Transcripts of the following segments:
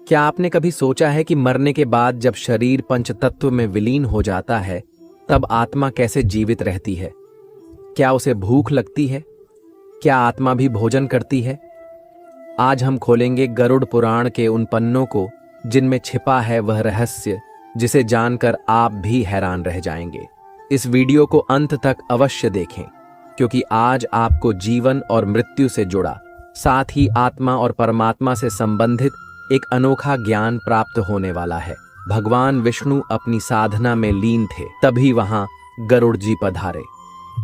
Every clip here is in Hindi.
क्या आपने कभी सोचा है कि मरने के बाद जब शरीर पंचतत्व में विलीन हो जाता है तब आत्मा कैसे जीवित रहती है? क्या उसे भूख लगती है? क्या आत्मा भी भोजन करती है? आज हम खोलेंगे गरुड़ पुराण के उन पन्नों को जिनमें छिपा है वह रहस्य जिसे जानकर आप भी हैरान रह जाएंगे। इस वीडियो को अंत तक अवश्य देखें, क्योंकि आज आपको जीवन और मृत्यु से जुड़ा, साथ ही आत्मा और परमात्मा से संबंधित एक अनोखा ज्ञान प्राप्त होने वाला है। भगवान विष्णु अपनी साधना में लीन थे, तभी वहां गरुड़ जी पधारे।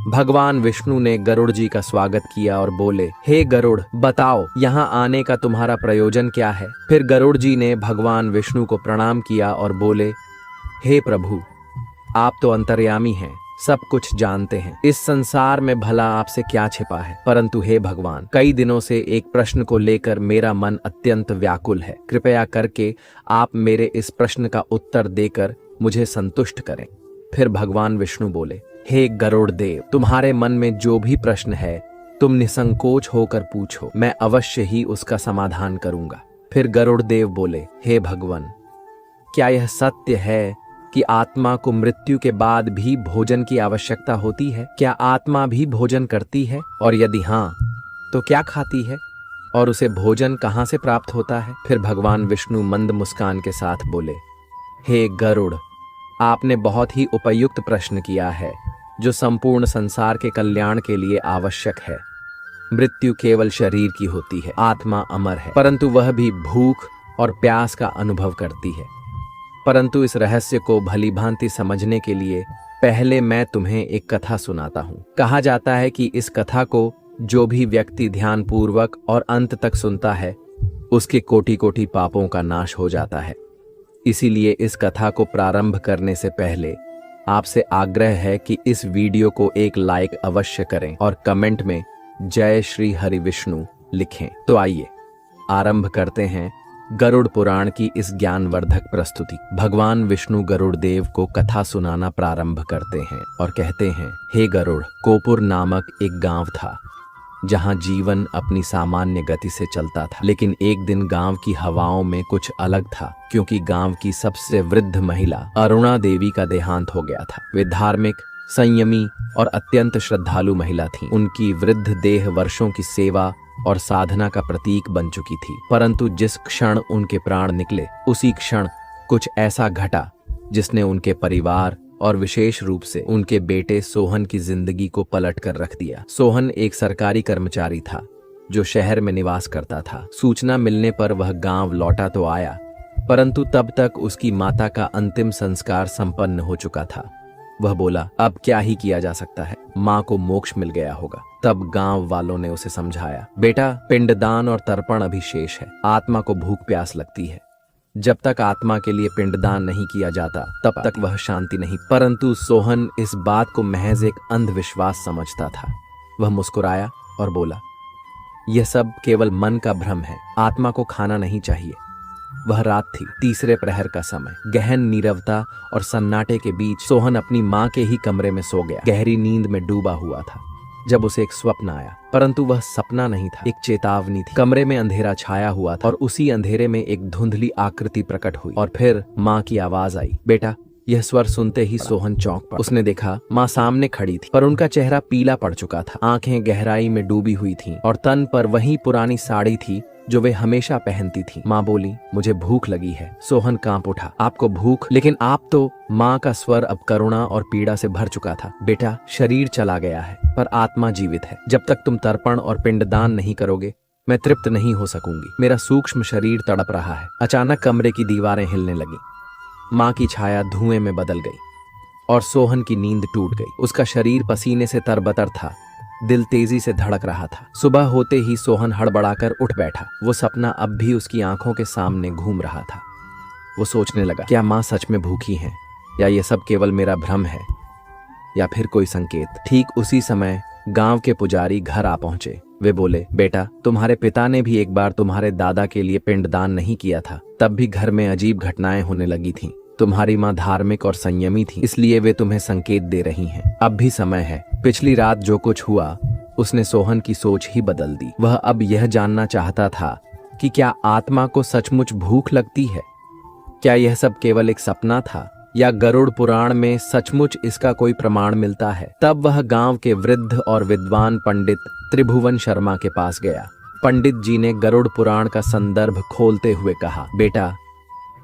भगवान विष्णु ने गरुड़ जी का स्वागत किया और बोले, हे गरुड़, बताओ यहाँ आने का तुम्हारा प्रयोजन क्या है? फिर गरुड़ जी ने भगवान विष्णु को प्रणाम किया और बोले, हे प्रभु, आप तो अंतर्यामी हैं, सब कुछ जानते हैं। इस संसार में भला आपसे क्या छिपा है? परंतु हे भगवान, कई दिनों से एक प्रश्न को लेकर मेरा मन अत्यंत व्याकुल है। कृपया करके आप मेरे इस प्रश्न का उत्तर देकर मुझे संतुष्ट करें। फिर भगवान विष्णु बोले, हे गरुड़ देव, तुम्हारे मन में जो भी प्रश्न है तुम निसंकोच होकर पूछो, मैं अवश्य ही उसका समाधान करूंगा। फिर गरुड़ देव बोले, हे भगवान, क्या यह सत्य है कि आत्मा को मृत्यु के बाद भी भोजन की आवश्यकता होती है? क्या आत्मा भी भोजन करती है? और यदि हाँ, तो क्या खाती है? और उसे भोजन कहाँ से प्राप्त होता है? फिर भगवान विष्णु मंद मुस्कान के साथ बोले, हे गरुड़, आपने बहुत ही उपयुक्त प्रश्न किया है जो संपूर्ण संसार के कल्याण के लिए आवश्यक है। मृत्यु केवल शरीर की होती है, आत्मा अमर है, परंतु वह भी भूख और प्यास का अनुभव करती है। परंतु इस रहस्य को भली भांति समझने के लिए पहले मैं तुम्हें एक कथा सुनाता हूँ। कहा जाता है कि इस कथा को जो भी व्यक्ति ध्यानपूर्वक और अंत तक सुनता है उसके कोटि कोटि पापों का नाश हो जाता है। इसीलिए इस कथा को प्रारंभ करने से पहले आपसे आग्रह है कि इस वीडियो को एक लाइक अवश्य करें और कमेंट में जय श्री हरि विष्णु लिखें। तो आइए आरंभ करते हैं गरुड़ पुराण की इस ज्ञानवर्धक प्रस्तुति। भगवान विष्णु गरुड़ देव को कथा सुनाना प्रारंभ करते हैं और कहते हैं, हे गरुड़, कोपुर नामक एक गांव था जहां जीवन अपनी सामान्य गति से चलता था। लेकिन एक दिन गांव की हवाओं में कुछ अलग था, क्योंकि गांव की सबसे वृद्ध महिला अरुणा देवी का देहांत हो गया था। वे धार्मिक, संयमी और अत्यंत श्रद्धालु महिला थीं। उनकी वृद्ध देह वर्षों की सेवा और साधना का प्रतीक बन चुकी थी। परंतु जिस क्षण उनके प्राण निकले, उसी क्षण कुछ ऐसा घटा जिसने उनके परिवार और विशेष रूप से उनके बेटे सोहन की जिंदगी को पलट कर रख दिया। सोहन एक सरकारी कर्मचारी था जो शहर में निवास करता था। सूचना मिलने पर वह गांव लौटा तो आया, परंतु तब तक उसकी माता का अंतिम संस्कार संपन्न हो चुका था। वह बोला, अब क्या ही किया जा सकता है, माँ को मोक्ष मिल गया होगा। तब गांव वालों ने उसे समझाया, बेटा, पिंडदान और तर्पण अभी शेष है। आत्मा को भूख प्यास लगती है। जब तक आत्मा के लिए पिंडदान नहीं किया जाता तब तक वह शांति नहीं। परंतु सोहन इस बात को महज एक अंधविश्वास समझता था। वह मुस्कुराया और बोला, यह सब केवल मन का भ्रम है, आत्मा को खाना नहीं चाहिए। वह रात थी, तीसरे प्रहर का समय। गहन नीरवता और सन्नाटे के बीच सोहन अपनी माँ के ही कमरे में सो गया। गहरी नींद में डूबा हुआ था जब उसे एक स्वप्न आया, परंतु वह सपना नहीं था, एक चेतावनी थी। कमरे में अंधेरा छाया हुआ था और उसी अंधेरे में एक धुंधली आकृति प्रकट हुई और फिर माँ की आवाज आई, बेटा। यह स्वर सुनते ही सोहन चौंक पड़ा। उसने देखा माँ सामने खड़ी थी, पर उनका चेहरा पीला पड़ चुका था। आंखें गहराई में डूबी हुई थीं और तन पर वही पुरानी साड़ी थी जो वे हमेशा पहनती थी। माँ बोली, मुझे भूख लगी है। सोहन कांप उठा, आपको भूख? लेकिन आप तो। माँ का स्वर अब करुणा और पीड़ा से भर चुका था। बेटा, शरीर चला गया है पर आत्मा जीवित है। जब तक तुम तर्पण और पिंडदान नहीं करोगे मैं तृप्त नहीं हो सकूंगी। मेरा सूक्ष्म शरीर तड़प रहा है। अचानक कमरे की दीवारें हिलने लगी। माँ की छाया धुएं में बदल गई और सोहन की नींद टूट गई। उसका शरीर पसीने से तरबतर था, दिल तेजी से धड़क रहा था। सुबह होते ही सोहन हड़बड़ाकर उठ बैठा। वो सपना अब भी उसकी आंखों के सामने घूम रहा था। वो सोचने लगा, क्या माँ सच में भूखी हैं, या ये सब केवल मेरा भ्रम है, या फिर कोई संकेत। ठीक उसी समय गांव के पुजारी घर आ पहुंचे। वे बोले, बेटा, तुम्हारे पिता ने भी एक बार तुम्हारे दादा के लिए पिंडदान नहीं किया था, तब भी घर में अजीब घटनाएं होने लगी थीं। तुम्हारी माँ धार्मिक और संयमी थी, इसलिए वे तुम्हें संकेत दे रही हैं। अब भी समय है। पिछली रात जो कुछ हुआ उसने सोहन की सोच ही बदल दी। वह अब यह जानना चाहता था कि क्या आत्मा को सचमुच भूख लगती है? क्या यह सब केवल एक सपना था या गरुड़ पुराण में सचमुच इसका कोई प्रमाण मिलता है? तब वह गांव के वृद्ध और विद्वान पंडित त्रिभुवन शर्मा के पास गया। पंडित जी ने गरुड़ पुराण का संदर्भ खोलते हुए कहा, बेटा,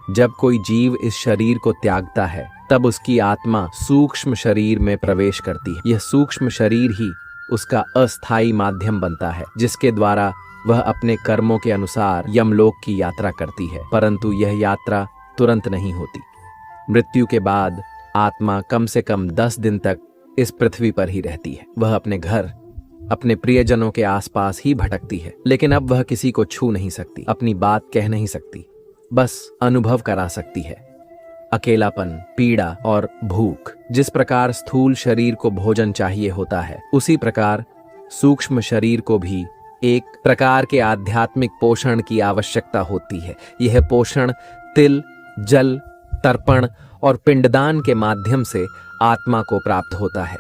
जब कोई जीव इस शरीर को त्यागता है तब उसकी आत्मा सूक्ष्म शरीर में प्रवेश करती है। यह सूक्ष्म शरीर ही उसका अस्थायी माध्यम बनता है, जिसके द्वारा वह अपने कर्मों के अनुसार यमलोक की यात्रा करती है। परंतु यह यात्रा तुरंत नहीं होती। मृत्यु के बाद आत्मा कम से कम 10 दिन तक इस पृथ्वी पर ही रहती है। वह अपने घर, अपने प्रियजनों के आसपास ही भटकती है, लेकिन अब वह किसी को छू नहीं सकती, अपनी बात कह नहीं सकती, बस अनुभव करा सकती है अकेलापन, पीड़ा और भूख। जिस प्रकार स्थूल शरीर को भोजन चाहिए होता है, उसी प्रकार सूक्ष्म शरीर को भी एक प्रकार के आध्यात्मिक पोषण की आवश्यकता होती है। यह पोषण तिल, जल, तर्पण और पिंडदान के माध्यम से आत्मा को प्राप्त होता है।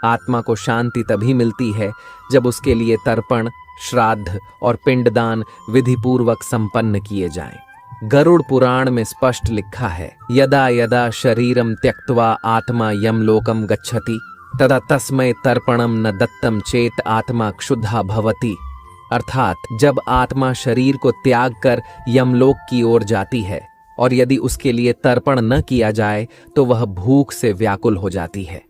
आत्मा को शांति तभी मिलती है जब उसके लिए तर्पण, श्राद्ध और पिंडदान विधिपूर्वक संपन्न किए जाएं। गरुड़ पुराण में स्पष्ट लिखा है, यदा यदा शरीरम त्यक्त्वा आत्मा यमलोकम गच्छति तदा तस्मै तर्पणम न दत्तम चेत आत्मा क्षुधा भवति। अर्थात जब आत्मा शरीर को त्याग कर यमलोक की ओर जाती है और यदि उसके लिए तर्पण न किया जाए तो वह भूख से व्याकुल हो जाती है।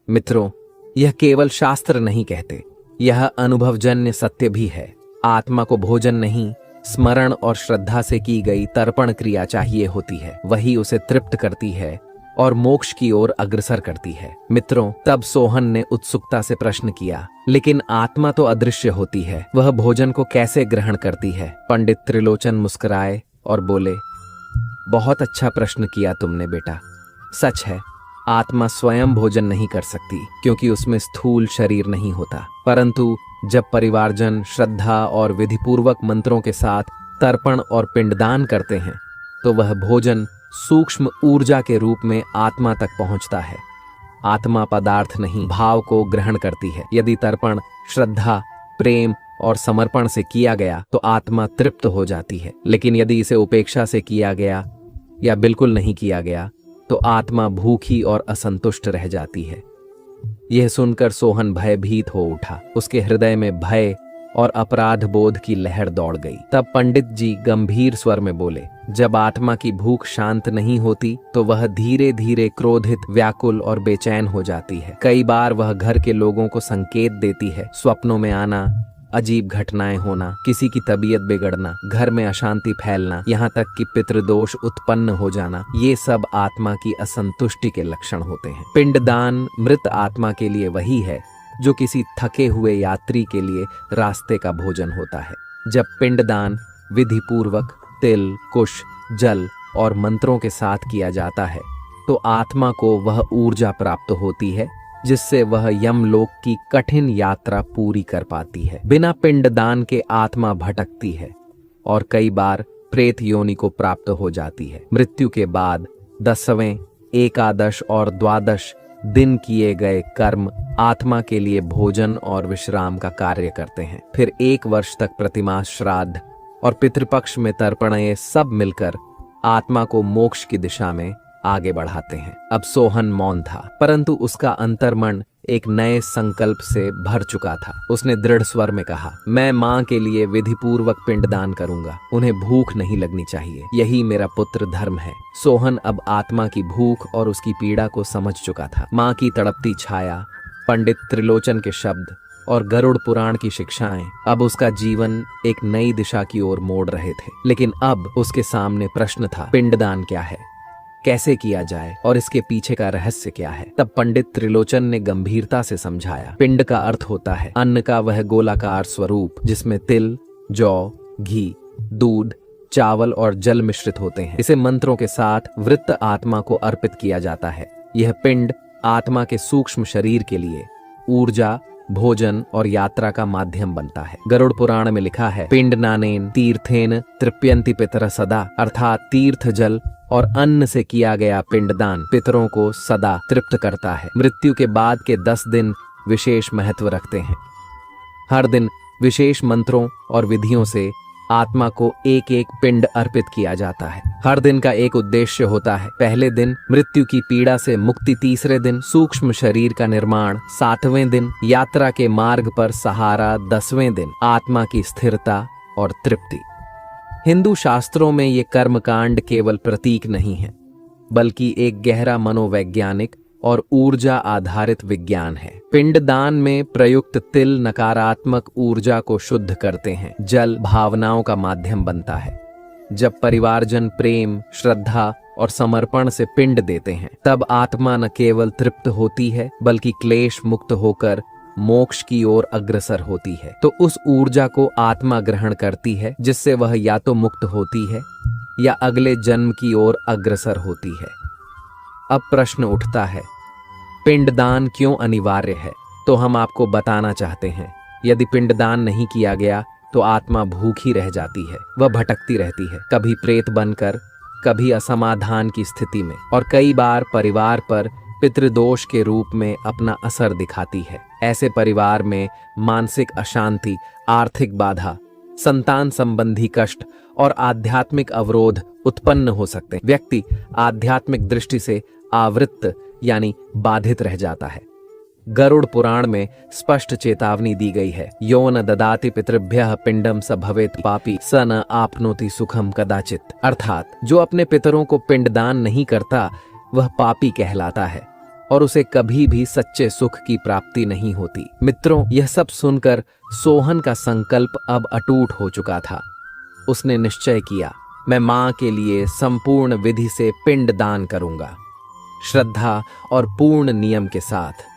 मित्रों, यह केवल शास्त्र नहीं कहते, यह अनुभवजन्य सत्य भी है। आत्मा को भोजन नहीं, स्मरण और श्रद्धा से की गई तर्पण क्रिया चाहिए होती है। वही उसे तृप्त करती है और मोक्ष की ओर अग्रसर करती है। मित्रों, तब सोहन ने उत्सुकता से प्रश्न किया, लेकिन आत्मा तो अदृश्य होती है, वह भोजन को कैसे ग्रहण करती है? पंडित त्रिलोचन मुस्कुराए और बोले, बहुत अच्छा प्रश्न किया तुमने बेटा। सच है, आत्मा स्वयं भोजन नहीं कर सकती क्योंकि उसमें स्थूल शरीर नहीं होता, परंतु जब परिवारजन श्रद्धा और विधिपूर्वक मंत्रों के साथ तर्पण और पिंडदान करते हैं तो वह भोजन सूक्ष्म ऊर्जा के रूप में आत्मा तक पहुंचता है। आत्मा पदार्थ नहीं, भाव को ग्रहण करती है। यदि तर्पण श्रद्धा, प्रेम और समर्पण से किया गया तो आत्मा तृप्त हो जाती है, लेकिन यदि इसे उपेक्षा से किया गया या बिल्कुल नहीं किया गया तो आत्मा भूखी और असंतुष्ट रह जाती है। यह सुनकर सोहन भयभीत हो उठा। उसके हृदय में भय और अपराध बोध की लहर दौड़ गई। तब पंडित जी गंभीर स्वर में बोले, जब आत्मा की भूख शांत नहीं होती तो वह धीरे धीरे क्रोधित, व्याकुल और बेचैन हो जाती है। कई बार वह घर के लोगों को संकेत देती है, स्वप्नों में आना, अजीब घटनाएं होना, किसी की तबीयत बिगड़ना, घर में अशांति फैलना, यहाँ तक कि पितृदोष उत्पन्न हो जाना, ये सब आत्मा की असंतुष्टि के लक्षण होते हैं। पिंडदान मृत आत्मा के लिए वही है जो किसी थके हुए यात्री के लिए रास्ते का भोजन होता है। जब पिंडदान विधिपूर्वक तिल, कुश, जल और मंत्रों के साथ किया जाता है तो आत्मा को वह ऊर्जा प्राप्त होती है जिससे वह यमलोक की कठिन यात्रा पूरी कर पाती है। बिना पिंडदान के आत्मा भटकती है और कई बार प्रेत योनि को प्राप्त हो जाती है। मृत्यु के बाद 10वें, एकादश और द्वादश दिन किए गए कर्म आत्मा के लिए भोजन और विश्राम का कार्य करते हैं। फिर 1 वर्ष तक प्रतिमास श्राद्ध और पितृपक्ष में तर्पण, ये सब मिलकर आत्मा को मोक्ष की दिशा में आगे बढ़ाते हैं। अब सोहन मौन था, परंतु उसका अंतर्मन एक नए संकल्प से भर चुका था। उसने दृढ़ स्वर में कहा, मैं माँ के लिए विधिपूर्वक पिंडदान करूंगा, उन्हें भूख नहीं लगनी चाहिए, यही मेरा पुत्र धर्म है। सोहन अब आत्मा की भूख और उसकी पीड़ा को समझ चुका था। माँ की तड़पती छाया, पंडित त्रिलोचन के शब्द और गरुड़ पुराण की शिक्षाएं अब उसका जीवन एक नई दिशा की ओर मोड़ रहे थे। लेकिन अब उसके सामने प्रश्न था, पिंडदान क्या है, कैसे किया जाए और इसके पीछे का रहस्य क्या है? तब पंडित त्रिलोचन ने गंभीरता से समझाया, पिंड का अर्थ होता है अन्न का वह गोलाकार स्वरूप जिसमें तिल, जौ, घी, दूध, चावल और जल मिश्रित होते हैं। इसे मंत्रों के साथ वृत्त आत्मा को अर्पित किया जाता है। यह पिंड आत्मा के सूक्ष्म शरीर के लिए ऊर्जा, भोजन और यात्रा का माध्यम बनता है। गरुड़ पुराण में लिखा है, पिंड नानेन तीर्थेन तृप्यन्ति पितर सदा, अर्थात तीर्थ, जल और अन्न से किया गया पिंडदान पितरों को सदा तृप्त करता है। मृत्यु के बाद के 10 दिन विशेष महत्व रखते हैं। हर दिन विशेष मंत्रों और विधियों से आत्मा को एक एक पिंड अर्पित किया जाता है। हर दिन का एक उद्देश्य होता है। पहले दिन मृत्यु की पीड़ा से मुक्ति, तीसरे दिन सूक्ष्म शरीर का निर्माण, 7वें दिन यात्रा के मार्ग पर सहारा, 10वें दिन आत्मा की स्थिरता और तृप्ति। हिंदू शास्त्रों में ये कर्मकांड केवल प्रतीक नहीं है, बल्कि एक गहरा मनोवैज्ञानिक और ऊर्जा आधारित विज्ञान है। पिंडदान में प्रयुक्त तिल नकारात्मक ऊर्जा को शुद्ध करते हैं। जल भावनाओं का माध्यम बनता है। जब परिवारजन प्रेम, श्रद्धा और समर्पण से पिंड देते हैं, तब आत्मा न केवल तृप्त होती है, बल्कि क्लेश मुक्त होकर मोक्ष की ओर अग्रसर होती है। तो उस ऊर्जा को आत्मा ग्रहण करती है, जिससे वह या तो मुक्त होती है या अगले जन्म की ओर अग्रसर होती है। अब प्रश्न उठता है, पिंडदान क्यों अनिवार्य है? तो हम आपको बताना चाहते हैं, यदि पिंडदान नहीं किया गया तो आत्मा भूखी रह जाती है। वह भटकती रहती है, कभी प्रेत बनकर, कभी असमाधान की स्थिति में, और कई बार परिवार पर पितृदोष के रूप में अपना असर दिखाती है। ऐसे परिवार में मानसिक अशांति, आर्थिक बाधा, संतान संबंधी कष्ट और आध्यात्मिक अवरोध उत्पन्न हो सकते हैं। व्यक्ति आध्यात्मिक दृष्टि से आवृत्त यानी बाधित रह जाता है। गरुड़ पुराण में स्पष्ट चेतावनी दी गई है, यो न ददाति पितृभ्यः पिंडम स भवेत् पापी स न आपनोति सुखम कदाचित। अर्थात जो अपने पितरों को पिंडदान नहीं करता वह पापी कहलाता है और उसे कभी भी सच्चे सुख की प्राप्ति नहीं होती। मित्रों, यह सब सुनकर सोहन का संकल्प अब अटूट हो चुका था। उसने निश्चय किया, मैं मां के लिए संपूर्ण विधि से पिंड दान करूंगा। श्रद्धा और पूर्ण नियम के साथ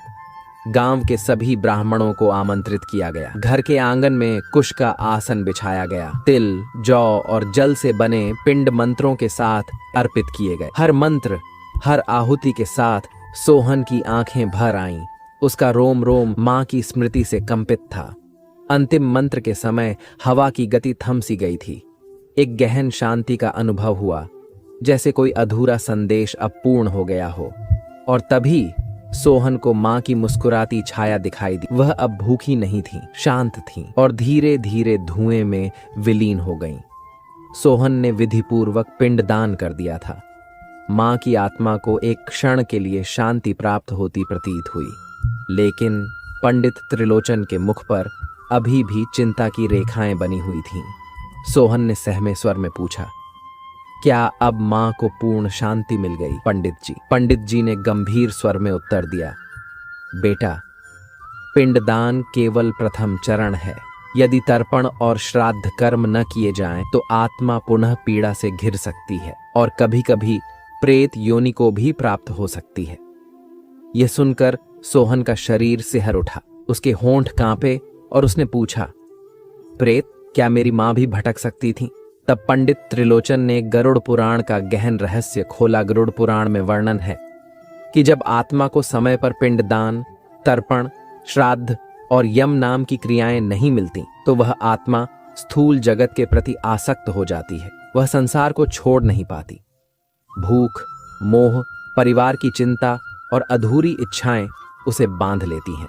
गांव के सभी ब्राह्मणों को आमंत्रित किया गया। घर के आंगन में कुश का आसन बिछाया गया। तिल, जौ और जल से बने पिंड मंत्रों के साथ अर्पित किए गए। हर मंत्र, हर आहुति के साथ सोहन की आंखें भर आईं। उसका रोम रोम मां की स्मृति से कंपित था। अंतिम मंत्र के समय हवा की गति थम सी गई थी। एक गहन शांति का अनुभव हुआ, जैसे कोई अधूरा संदेश अब पूर्ण हो गया हो। और तभी सोहन को मां की मुस्कुराती छाया दिखाई दी। वह अब भूखी नहीं थी, शांत थी और धीरे धीरे धुएं में विलीन हो गईं। सोहन ने विधिपूर्वक पिंडदान कर दिया था। मां की आत्मा को एक क्षण के लिए शांति प्राप्त होती प्रतीत हुई, लेकिन पंडित त्रिलोचन के मुख पर अभी भी चिंता की रेखाएं बनी हुई थीं। सोहन ने सहमे स्वर में पूछा, क्या अब मां को पूर्ण शांति मिल गई? पंडित जी ने गंभीर स्वर में उत्तर दिया, बेटा, पिंडदान केवल प्रथम चरण है। यदि तर्पण और श्राद्ध कर्म न किए जाएं, तो आत्मा पुनः पीड़ा से घिर सकती है और कभी कभी प्रेत योनि को भी प्राप्त हो सकती है। यह सुनकर सोहन का शरीर सिहर उठा, उसके होंठ कांपे और उसने पूछा, प्रेत, क्या मेरी मां भी भटक सकती थी? तब पंडित त्रिलोचन ने गरुड़ पुराण का गहन रहस्य खोला। गरुड़ पुराण में वर्णन है कि जब आत्मा को समय पर पिंडदान, तर्पण, श्राद्ध और यम नाम की क्रियाएं नहीं मिलती, तो वह आत्मा स्थूल जगत के प्रति आसक्त हो जाती है। वह संसार को छोड़ नहीं पाती। भूख, मोह, परिवार की चिंता और अधूरी इच्छाएं उसे बांध लेती हैं।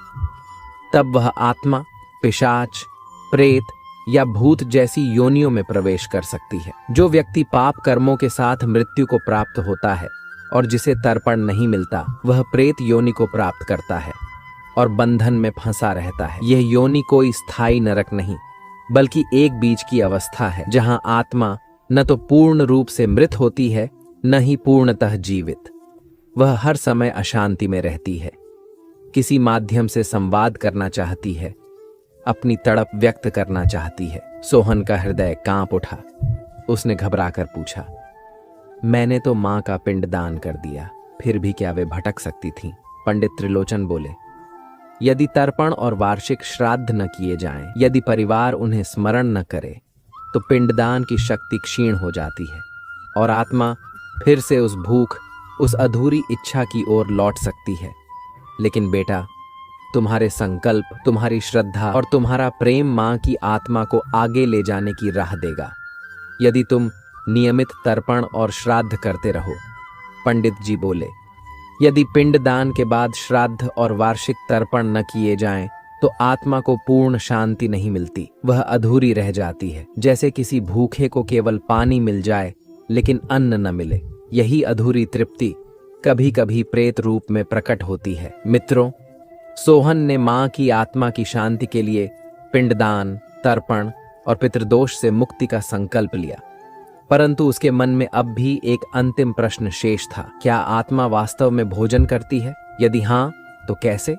तब वह आत्मा पिशाच, प्रेत या भूत जैसी योनियों में प्रवेश कर सकती है। जो व्यक्ति पाप कर्मों के साथ मृत्यु को प्राप्त होता है और जिसे तर्पण नहीं मिलता, वह प्रेत योनि को प्राप्त करता है और बंधन में फंसा रहता है। यह योनि कोई स्थायी नरक नहीं, बल्कि एक बीच की अवस्था है, जहां आत्मा न तो पूर्ण रूप से मृत होती है, न ही पूर्णतः जीवित। वह हर समय अशांति में रहती है, किसी माध्यम से संवाद करना चाहती है, अपनी तड़प व्यक्त करना चाहती है। सोहन का हृदय कांप उठा। उसने घबराकर पूछा, मैंने तो मां का पिंडदान कर दिया, फिर भी क्या वे भटक सकती थीं? पंडित त्रिलोचन बोले, यदि तर्पण और वार्षिक श्राद्ध न किए जाएं, यदि परिवार उन्हें स्मरण न करे, तो पिंडदान की शक्ति क्षीण हो जाती है और आत्मा फिर से उस भूख, उस अधूरी इच्छा की ओर लौट सकती है। लेकिन बेटा, तुम्हारे संकल्प, तुम्हारी श्रद्धा और तुम्हारा प्रेम मां की आत्मा को आगे ले जाने की राह देगा। यदि तुम नियमित तर्पण और श्राद्ध करते रहो। पंडित जी बोले, यदि पिंडदान के बाद श्राद्ध और वार्षिक तर्पण न किए जाएं, तो आत्मा को पूर्ण शांति नहीं मिलती, वह अधूरी रह जाती है। जैसे किसी भूखे को केवल पानी मिल जाए लेकिन अन्न न मिले, यही अधूरी तृप्ति कभी कभी प्रेत रूप में प्रकट होती है। मित्रों, सोहन ने मां की आत्मा की शांति के लिए पिंडदान, तर्पण और पितृदोष से मुक्ति का संकल्प लिया, परंतु उसके मन में अब भी एक अंतिम प्रश्न शेष था। क्या आत्मा वास्तव में भोजन करती है? यदि हाँ, तो कैसे?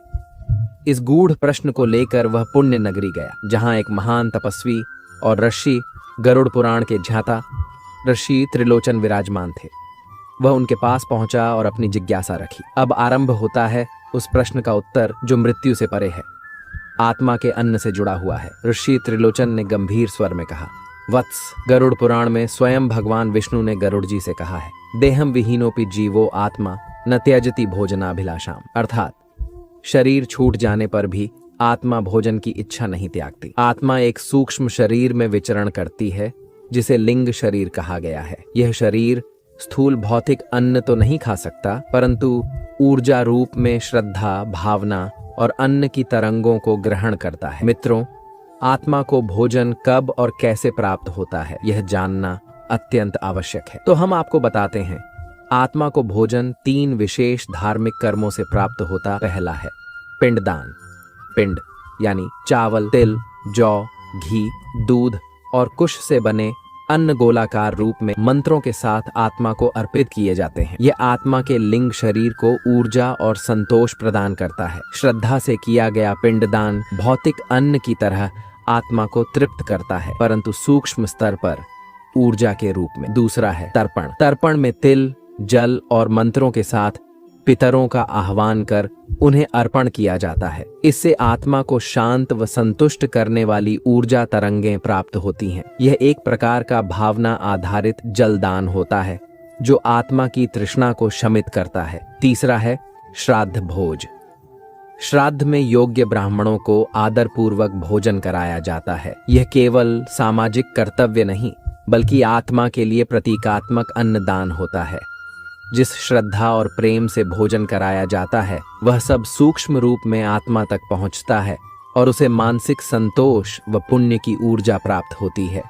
इस गूढ़ प्रश्न को लेकर वह पुण्य नगरी गया, जहां एक महान तपस्वी और ऋषि गरुड़ पुराण के ज्ञाता ऋषि त्रिलोचन विराजमान थे। वह उनके पास पहुंचा और अपनी जिज्ञासा रखी। अब आरंभ होता है उस प्रश्न का उत्तर जो मृत्यु से परे है, आत्मा के अन्न से जुड़ा हुआ है। ऋषि त्रिलोचन ने गंभीर स्वर में कहा, वत्स, गरुड़ पुराण में स्वयं भगवान विष्णु ने गरुड़ जी से कहा है, देहम विहीनोपि जीवो आत्मा न त्यजति भोजनाभिलाषाम, अर्थात शरीर छूट जाने पर भी आत्मा भोजन की इच्छा नहीं त्यागती। आत्मा एक सूक्ष्म शरीर में विचरण करती है जिसे लिंग शरीर कहा गया है। यह शरीर स्थूल भौतिक अन्न तो नहीं खा सकता, परंतु ऊर्जा रूप में श्रद्धा, भावना और अन्न की तरंगों को ग्रहण करता है। मित्रों, आत्मा को भोजन कब और कैसे प्राप्त होता है, यह जानना अत्यंत आवश्यक है। तो हम आपको बताते हैं, आत्मा को भोजन 3 विशेष धार्मिक कर्मों से प्राप्त होता। पहला है पिंडदान। पिंड यानी चावल, तिल, जौ, घी, दूध और कुश से बने अन्न गोलाकार रूप में मंत्रों के साथ आत्मा को अर्पित किए जाते हैं। यह आत्मा के लिंग शरीर को ऊर्जा और संतोष प्रदान करता है। श्रद्धा से किया गया पिंडदान भौतिक अन्न की तरह आत्मा को तृप्त करता है, परंतु सूक्ष्म स्तर पर ऊर्जा के रूप में। दूसरा है तर्पण। तर्पण में तिल, जल और मंत्रों के साथ पितरों का आह्वान कर उन्हें अर्पण किया जाता है। इससे आत्मा को शांत व संतुष्ट करने वाली ऊर्जा तरंगें प्राप्त होती हैं। यह एक प्रकार का भावना आधारित जलदान होता है जो आत्मा की तृष्णा को शमित करता है। तीसरा है श्राद्ध भोज। श्राद्ध में योग्य ब्राह्मणों को आदर पूर्वक भोजन कराया जाता है। यह केवल सामाजिक कर्तव्य नहीं, बल्कि आत्मा के लिए प्रतीकात्मक अन्नदान होता है। जिस श्रद्धा और प्रेम से भोजन कराया जाता है, वह सब सूक्ष्म रूप में आत्मा तक पहुंचता है और उसे मानसिक संतोष व पुण्य की ऊर्जा प्राप्त होती है।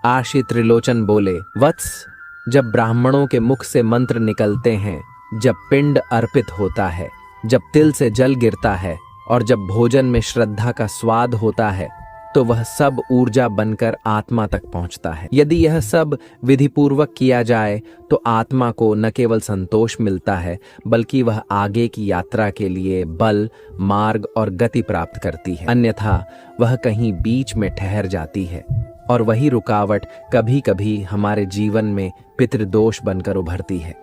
आशी त्रिलोचन बोले, वत्स, जब ब्राह्मणों के मुख से मंत्र निकलते हैं, जब पिंड अर्पित होता है, जब तिल से जल गिरता है और जब भोजन में श्रद्धा का स्वाद होता है, तो वह सब ऊर्जा बनकर आत्मा तक पहुंचता है। यदि यह सब विधि पूर्वक किया जाए तो आत्मा को न केवल संतोष मिलता है, बल्कि वह आगे की यात्रा के लिए बल, मार्ग और गति प्राप्त करती है। अन्यथा वह कहीं बीच में ठहर जाती है और वही रुकावट कभी कभी हमारे जीवन में पितृदोष बनकर उभरती है।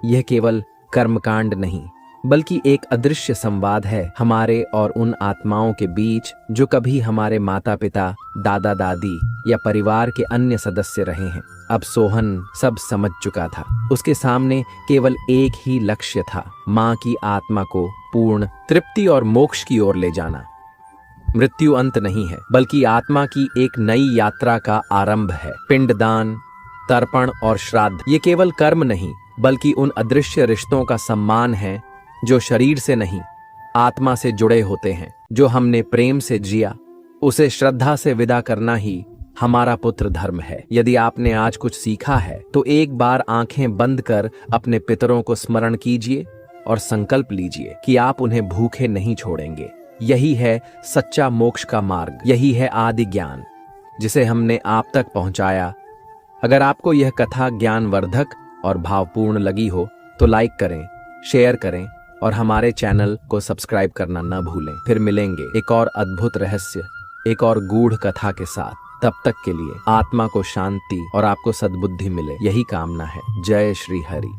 यह केवल कर्मकांड नहीं, बल्कि एक अदृश्य संवाद है हमारे और उन आत्माओं के बीच जो कभी हमारे माता पिता, दादा दादी या परिवार के अन्य सदस्य रहे हैं। अब सोहन सब समझ चुका था। उसके सामने केवल एक ही लक्ष्य था, मां की आत्मा को पूर्ण तृप्ति और मोक्ष की ओर ले जाना। मृत्यु अंत नहीं है, बल्कि आत्मा की एक नई यात्रा का आरंभ है। पिंडदान, तर्पण और श्राद्ध ये केवल कर्म नहीं, बल्कि उन अदृश्य रिश्तों का सम्मान है जो शरीर से नहीं, आत्मा से जुड़े होते हैं। जो हमने प्रेम से जिया, उसे श्रद्धा से विदा करना ही हमारा पुत्र धर्म है। यदि आपने आज कुछ सीखा है, तो एक बार आंखें बंद कर अपने पितरों को स्मरण कीजिए और संकल्प लीजिए कि आप उन्हें भूखे नहीं छोड़ेंगे। यही है सच्चा मोक्ष का मार्ग, यही है आदि ज्ञान जिसे हमने आप तक पहुंचाया। अगर आपको यह कथा ज्ञानवर्धक और भावपूर्ण लगी हो तो लाइक करें, शेयर करें और हमारे चैनल को सब्सक्राइब करना न भूलें। फिर मिलेंगे एक और अद्भुत रहस्य, एक और गूढ़ कथा के साथ। तब तक के लिए आत्मा को शांति और आपको सद्बुद्धि मिले, यही कामना है। जय श्री हरि।